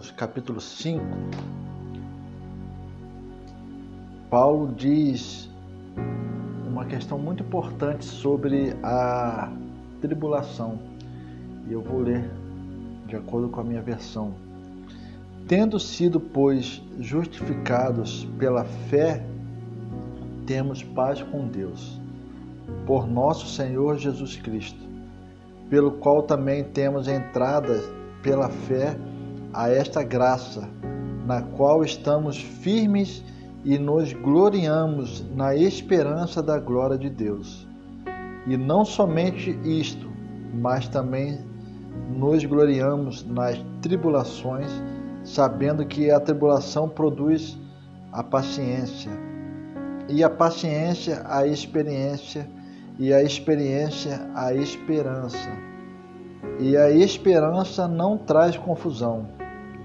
Romanos capítulo 5, Paulo diz uma questão muito importante sobre a tribulação. E eu vou ler de acordo com a minha versão. Tendo sido, pois, justificados pela fé, temos paz com Deus, por nosso Senhor Jesus Cristo, pelo qual também temos entrada pela fé a esta graça, na qual estamos firmes e nos gloriamos na esperança da glória de Deus. E não somente isto, mas também nos gloriamos nas tribulações, sabendo que a tribulação produz a paciência, e a paciência a experiência, e a experiência a esperança. E a esperança não traz confusão,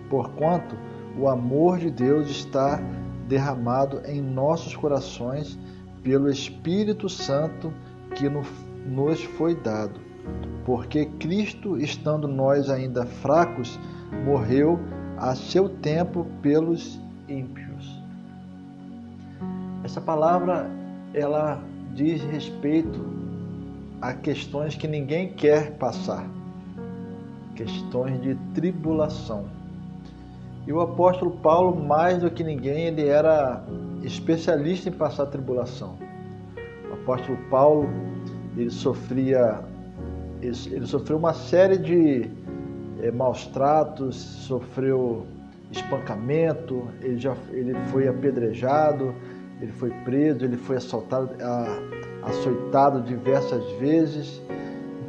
porquanto o amor de Deus está derramado em nossos corações pelo Espírito Santo que nos foi dado. Porque Cristo, estando nós ainda fracos, morreu a seu tempo pelos ímpios. Essa palavra, ela diz respeito a questões que ninguém quer passar, questões de tribulação. E o apóstolo Paulo, mais do que ninguém, ele era especialista em passar tribulação. O apóstolo Paulo, ele sofreu uma série de maus tratos, sofreu espancamento, ele foi apedrejado, ele foi preso, ele foi açoitado diversas vezes.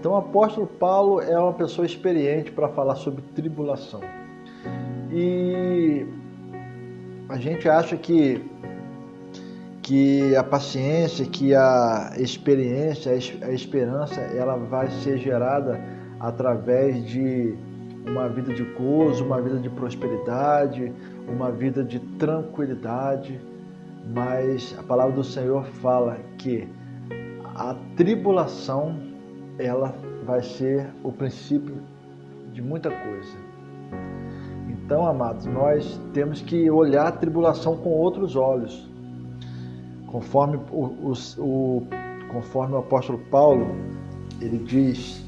Então o apóstolo Paulo é uma pessoa experiente para falar sobre tribulação. E a gente acha que a paciência, que a experiência, a esperança, ela vai ser gerada através de uma vida de gozo, uma vida de prosperidade, uma vida de tranquilidade. Mas a palavra do Senhor fala que a tribulação, ela vai ser o princípio de muita coisa. Então, amados, nós temos que olhar a tribulação com outros olhos. Conforme o apóstolo Paulo, ele diz,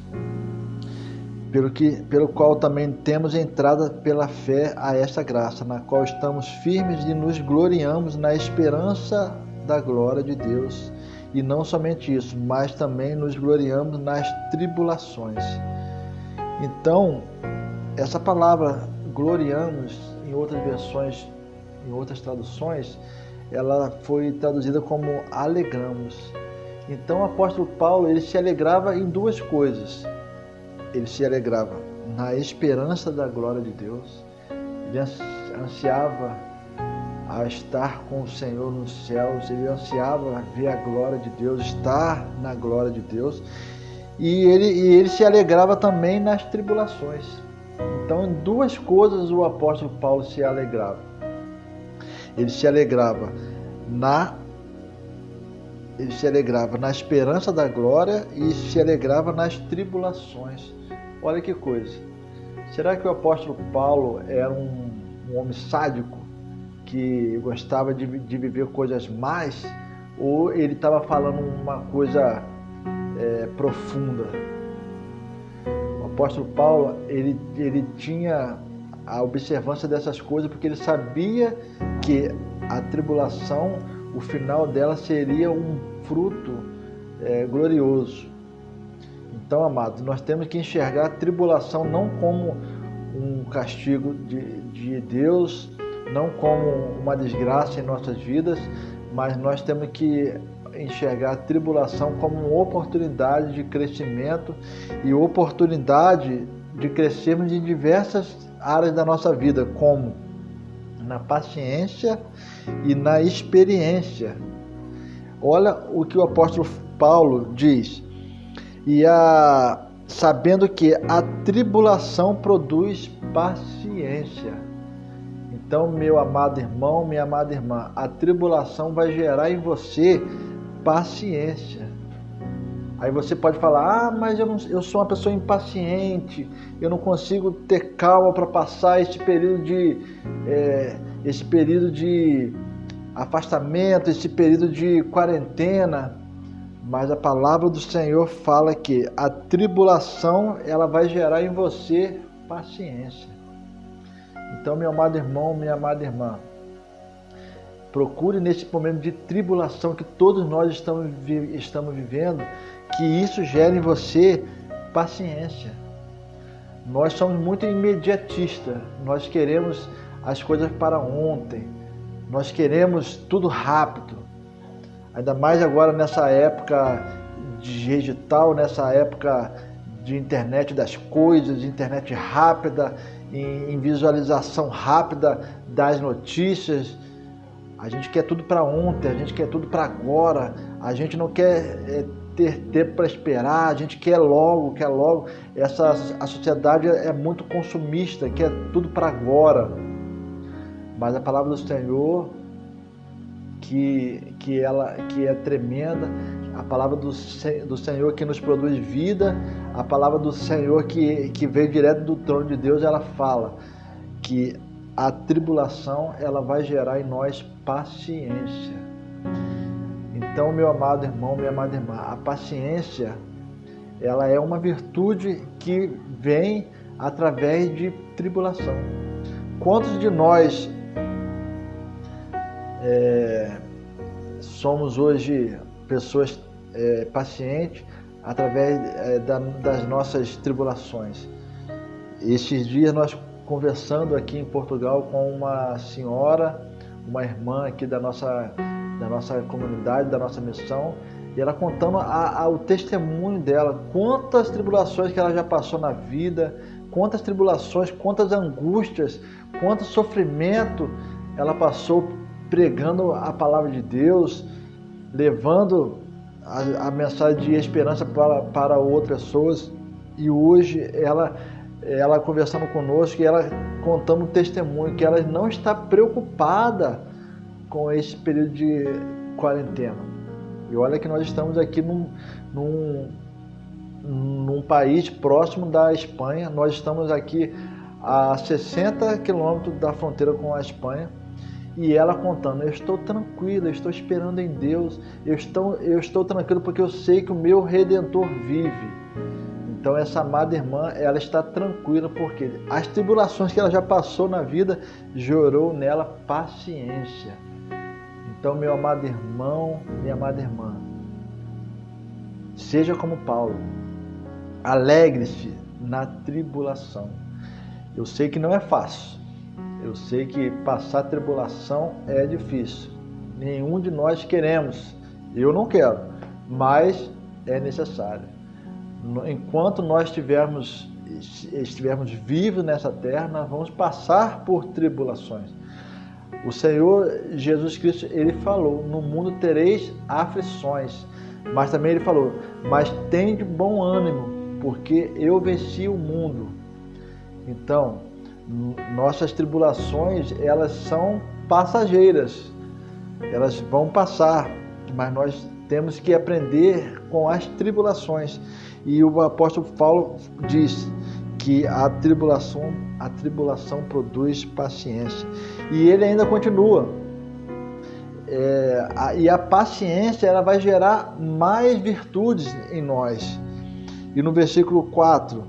pelo qual também temos entrada pela fé a esta graça, na qual estamos firmes e nos gloriamos na esperança da glória de Deus. E não somente isso, mas também nos gloriamos nas tribulações. Então, essa palavra gloriamos, em outras versões, em outras traduções, ela foi traduzida como alegramos. Então o apóstolo Paulo, ele se alegrava em duas coisas. Ele se alegrava na esperança da glória de Deus, ele ansiava a estar com o Senhor nos céus, ele ansiava ver a glória de Deus, estar na glória de Deus, e ele se alegrava também nas tribulações. Então, em duas coisas o apóstolo Paulo se alegrava. Ele se alegrava na esperança da glória e se alegrava nas tribulações. Olha que coisa. Será que o apóstolo Paulo era um homem sádico que gostava de viver coisas más? Ou ele estava falando uma coisa profunda? O apóstolo Paulo, ele tinha a observância dessas coisas porque ele sabia que a tribulação, o final dela seria um fruto glorioso. Então, amados, nós temos que enxergar a tribulação não como um castigo de Deus, não como uma desgraça em nossas vidas, mas nós temos que enxergar a tribulação como uma oportunidade de crescimento e oportunidade de crescermos em diversas áreas da nossa vida, como na paciência e na experiência. Olha o que o apóstolo Paulo diz: sabendo que a tribulação produz paciência. Então, meu amado irmão, minha amada irmã, a tribulação vai gerar em você paciência. Aí você pode falar, mas eu sou uma pessoa impaciente, eu não consigo ter calma para passar esse período de afastamento, esse período de quarentena. Mas a palavra do Senhor fala que a tribulação ela vai gerar em você paciência. Então, meu amado irmão, minha amada irmã, procure nesse momento de tribulação que todos nós estamos vivendo, que isso gere em você paciência. Nós somos muito imediatistas, nós queremos as coisas para ontem, nós queremos tudo rápido. Ainda mais agora nessa época digital, nessa época de internet das coisas, de internet rápida, em visualização rápida das notícias. A gente quer tudo para ontem, a gente quer tudo para agora, a gente não quer ter tempo para esperar, a gente quer logo. A sociedade é muito consumista, quer tudo para agora. Mas a palavra do Senhor, que é tremenda, a palavra do Senhor que nos produz vida, a palavra do Senhor que veio direto do trono de Deus, ela fala que a tribulação ela vai gerar em nós paciência. Então, meu amado irmão, minha amada irmã, a paciência ela é uma virtude que vem através de tribulação. Quantos de nós somos hoje pessoas pacientes através das nossas tribulações? Esses dias nós conversando aqui em Portugal com uma senhora, uma irmã aqui da nossa comunidade, da nossa missão, e ela contando o testemunho dela, quantas tribulações que ela já passou na vida, quantas tribulações, quantas angústias, quanto sofrimento ela passou pregando a palavra de Deus, levando a mensagem de esperança para outras pessoas. E hoje ela conversando conosco e ela contando um testemunho que ela não está preocupada com esse período de quarentena. E olha que nós estamos aqui num país próximo da Espanha, nós estamos aqui a 60 quilômetros da fronteira com a Espanha, e ela contando, eu estou tranquila, eu estou esperando em Deus, eu estou tranquilo porque eu sei que o meu Redentor vive. Então essa amada irmã, ela está tranquila porque as tribulações que ela já passou na vida gerou nela paciência. Então, meu amado irmão, minha amada irmã, seja como Paulo, alegre-se na tribulação. Eu sei que não é fácil, eu sei que passar tribulação é difícil. Nenhum de nós queremos, eu não quero, mas é necessário. Enquanto nós estivermos vivos nessa terra, nós vamos passar por tribulações. O Senhor Jesus Cristo, ele falou, no mundo tereis aflições, mas também ele falou, mas tende bom ânimo, porque eu venci o mundo. Então, nossas tribulações, elas são passageiras, elas vão passar, mas nós temos que aprender com as tribulações. E o apóstolo Paulo diz que a tribulação produz paciência. E ele ainda continua. E a paciência ela vai gerar mais virtudes em nós. E no versículo 4,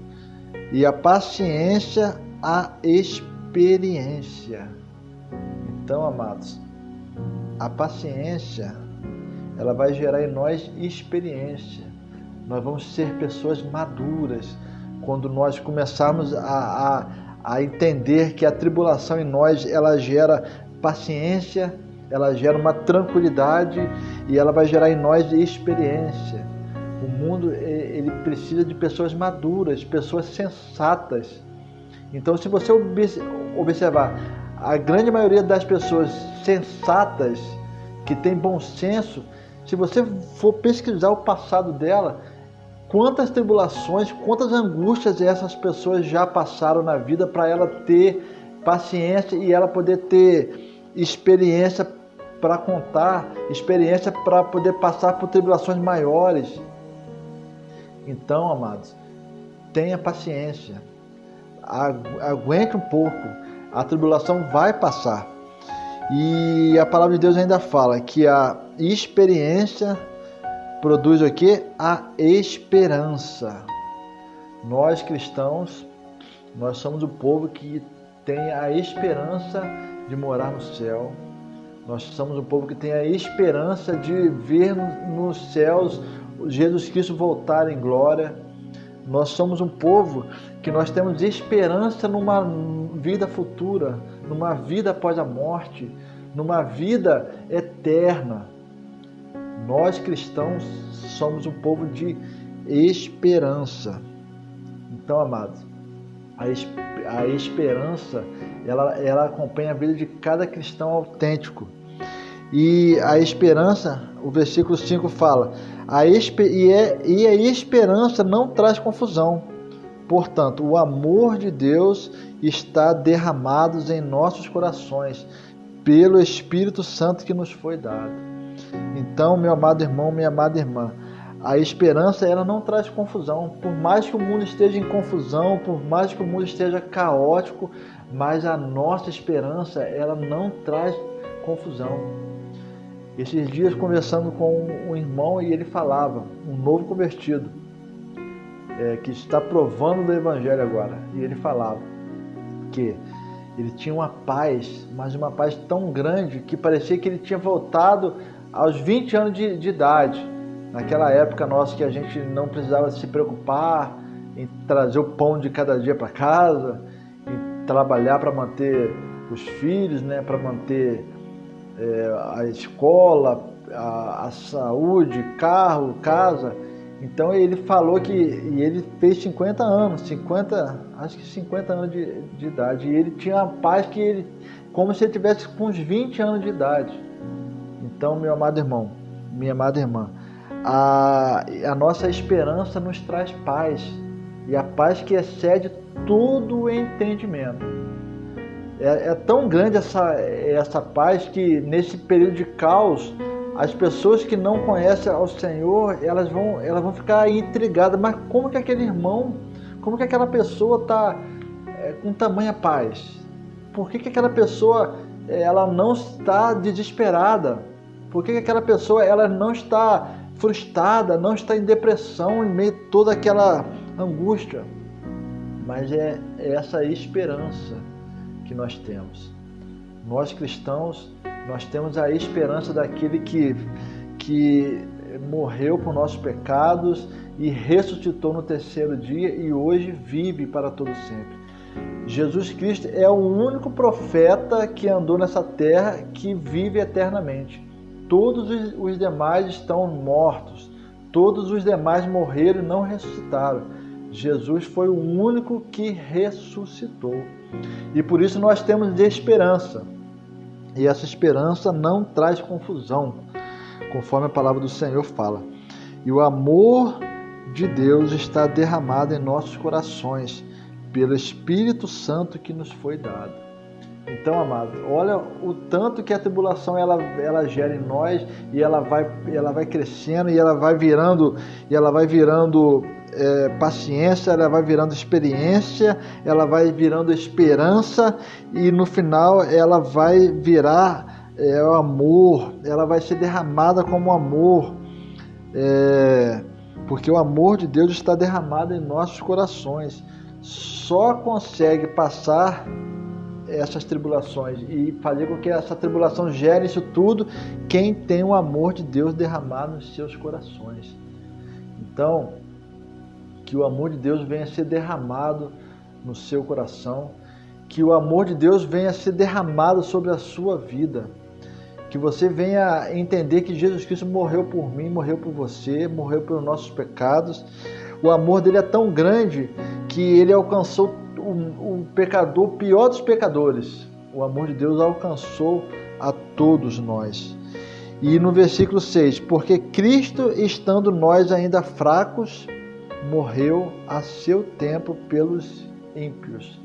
e a paciência, a experiência. Então, amados, a paciência ela vai gerar em nós experiência. Nós vamos ser pessoas maduras quando nós começarmos a entender que a tribulação em nós ela gera paciência, ela gera uma tranquilidade e ela vai gerar em nós experiência. O mundo ele precisa de pessoas maduras, pessoas sensatas. Então, se você observar, a grande maioria das pessoas sensatas, que tem bom senso, se você for pesquisar o passado dela, quantas tribulações, quantas angústias essas pessoas já passaram na vida para ela ter paciência e ela poder ter experiência para contar, experiência para poder passar por tribulações maiores. Então, amados, tenha paciência, aguente um pouco, a tribulação vai passar. E a palavra de Deus ainda fala que a experiência produz o quê? A esperança. Nós cristãos, nós somos o povo que tem a esperança de morar no céu. Nós somos o povo que tem a esperança de ver nos céus Jesus Cristo voltar em glória. Nós somos um povo que nós temos esperança numa vida futura, numa vida após a morte, numa vida eterna. Nós cristãos somos um povo de esperança. Então, amados, a esperança, ela acompanha a vida de cada cristão autêntico. E a esperança, o versículo 5 fala, a esperança não traz confusão. Portanto, o amor de Deus está derramado em nossos corações, pelo Espírito Santo que nos foi dado. Então, meu amado irmão, minha amada irmã, a esperança, ela não traz confusão. Por mais que o mundo esteja em confusão, por mais que o mundo esteja caótico, mas a nossa esperança, ela não traz confusão. Esses dias, conversando com um irmão, e ele falava, um novo convertido, que está provando do Evangelho agora, e ele falava que ele tinha uma paz, mas uma paz tão grande que parecia que ele tinha voltado aos 20 anos de idade. Naquela época nossa que a gente não precisava se preocupar em trazer o pão de cada dia para casa, em trabalhar para manter os filhos, né, para manter a escola, a saúde, carro, casa. Então ele falou que ele fez 50 anos, acho que 50 anos de idade, e ele tinha uma paz que ele, como se ele tivesse com uns 20 anos de idade. Então, meu amado irmão, minha amada irmã, a nossa esperança nos traz paz, e a paz que excede todo o entendimento. É tão grande essa paz que nesse período de caos, as pessoas que não conhecem ao Senhor, elas vão ficar intrigadas. Mas como que aquele irmão, como que aquela pessoa está com tamanha paz? Por que aquela pessoa ela não está desesperada? Por que aquela pessoa ela não está frustrada, não está em depressão em meio a toda aquela angústia? Mas é essa esperança que nós temos. Nós cristãos, nós temos a esperança daquele que morreu por nossos pecados e ressuscitou no terceiro dia e hoje vive para todo sempre. Jesus Cristo é o único profeta que andou nessa terra que vive eternamente. Todos os demais estão mortos, todos os demais morreram e não ressuscitaram. Jesus foi o único que ressuscitou. E por isso nós temos esperança. E essa esperança não traz confusão, conforme a palavra do Senhor fala. E o amor de Deus está derramado em nossos corações, pelo Espírito Santo que nos foi dado. Então, amado, olha o tanto que a tribulação ela gera em nós, e ela vai crescendo, e ela vai virando paciência, ela vai virando experiência, ela vai virando esperança, e no final ela vai virar o amor, ela vai ser derramada como amor, porque o amor de Deus está derramado em nossos corações. Só consegue passar essas tribulações e fazer com que essa tribulação gere isso tudo quem tem o amor de Deus derramado nos seus corações. Então, que o amor de Deus venha a ser derramado no seu coração, que o amor de Deus venha a ser derramado sobre a sua vida, que você venha a entender que Jesus Cristo morreu por mim, morreu por você, morreu pelos nossos pecados. O amor dele é tão grande que ele alcançou o pecador, o pior dos pecadores. O amor de Deus alcançou a todos nós. E no versículo 6, porque Cristo, estando nós ainda fracos, morreu a seu tempo pelos ímpios.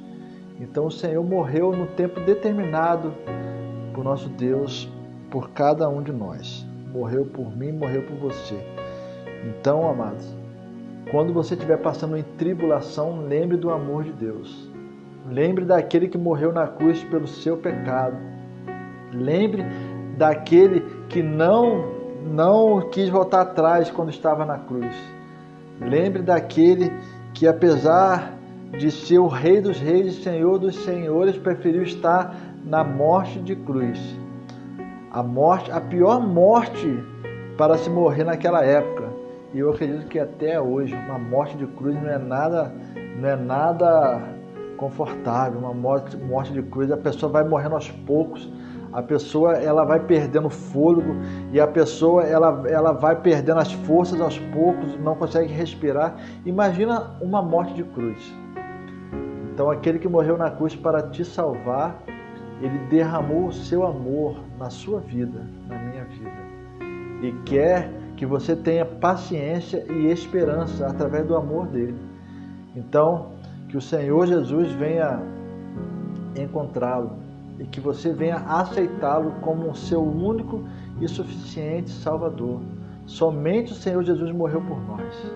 Então o Senhor morreu no tempo determinado por nosso Deus, por cada um de nós. Morreu por mim, morreu por você. Então, amados, quando você estiver passando em tribulação, lembre do amor de Deus. Lembre daquele que morreu na cruz pelo seu pecado. Lembre daquele que não quis voltar atrás quando estava na cruz. Lembre daquele que, apesar de ser o Rei dos Reis e Senhor dos Senhores, preferiu estar na morte de cruz. A pior morte para se morrer naquela época. E eu acredito que até hoje uma morte de cruz não é nada confortável. Uma morte de cruz, a pessoa vai morrendo aos poucos. A pessoa ela vai perdendo fôlego e a pessoa ela vai perdendo as forças aos poucos, não consegue respirar. Imagina uma morte de cruz. Então aquele que morreu na cruz para te salvar, ele derramou o seu amor na sua vida, na minha vida. E quer que você tenha paciência e esperança através do amor dele. Então, que o Senhor Jesus venha encontrá-lo e que você venha aceitá-lo como o seu único e suficiente Salvador. Somente o Senhor Jesus morreu por nós.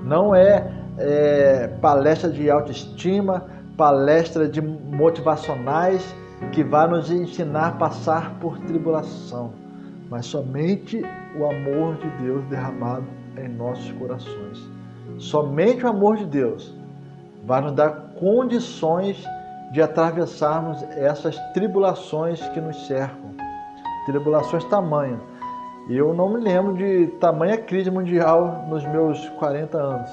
Não é palestra de autoestima, palestra de motivacionais que vai nos ensinar a passar por tribulação, mas somente o amor de Deus derramado em nossos corações. Somente o amor de Deus vai nos dar condições de atravessarmos essas tribulações que nos cercam. Tribulações tamanhas. Eu não me lembro de tamanha crise mundial nos meus 40 anos.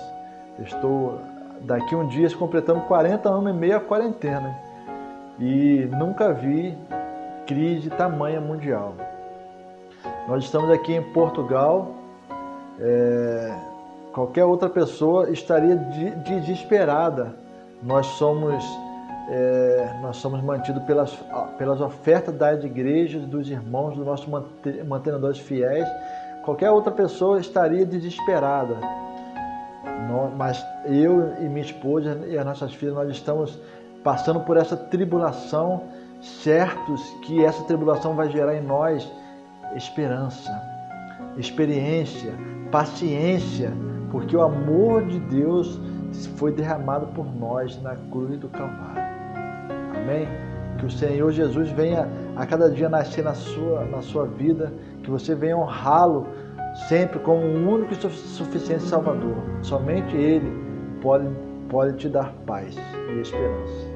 Estou daqui um dia completando 40 anos e meio a quarentena. E nunca vi crise tamanha mundial. Nós estamos aqui em Portugal. Qualquer outra pessoa estaria desesperada. Nós somos mantidos pelas ofertas das igrejas, dos irmãos, dos nossos mantenedores fiéis. Qualquer outra pessoa estaria desesperada. Mas eu e minha esposa e as nossas filhas, nós estamos passando por essa tribulação, certos que essa tribulação vai gerar em nós esperança, experiência, paciência, porque o amor de Deus foi derramado por nós na cruz do Calvário. Amém? Que o Senhor Jesus venha a cada dia nascer na sua vida, que você venha honrá-lo sempre como o único e suficiente Salvador. Somente Ele pode te dar paz e esperança.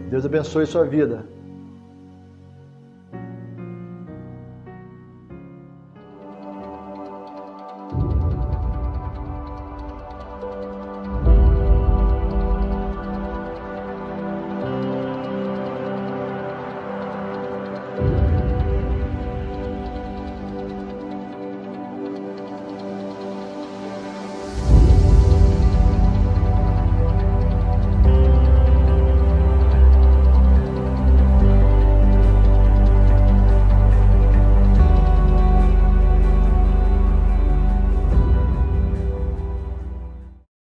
Deus abençoe sua vida.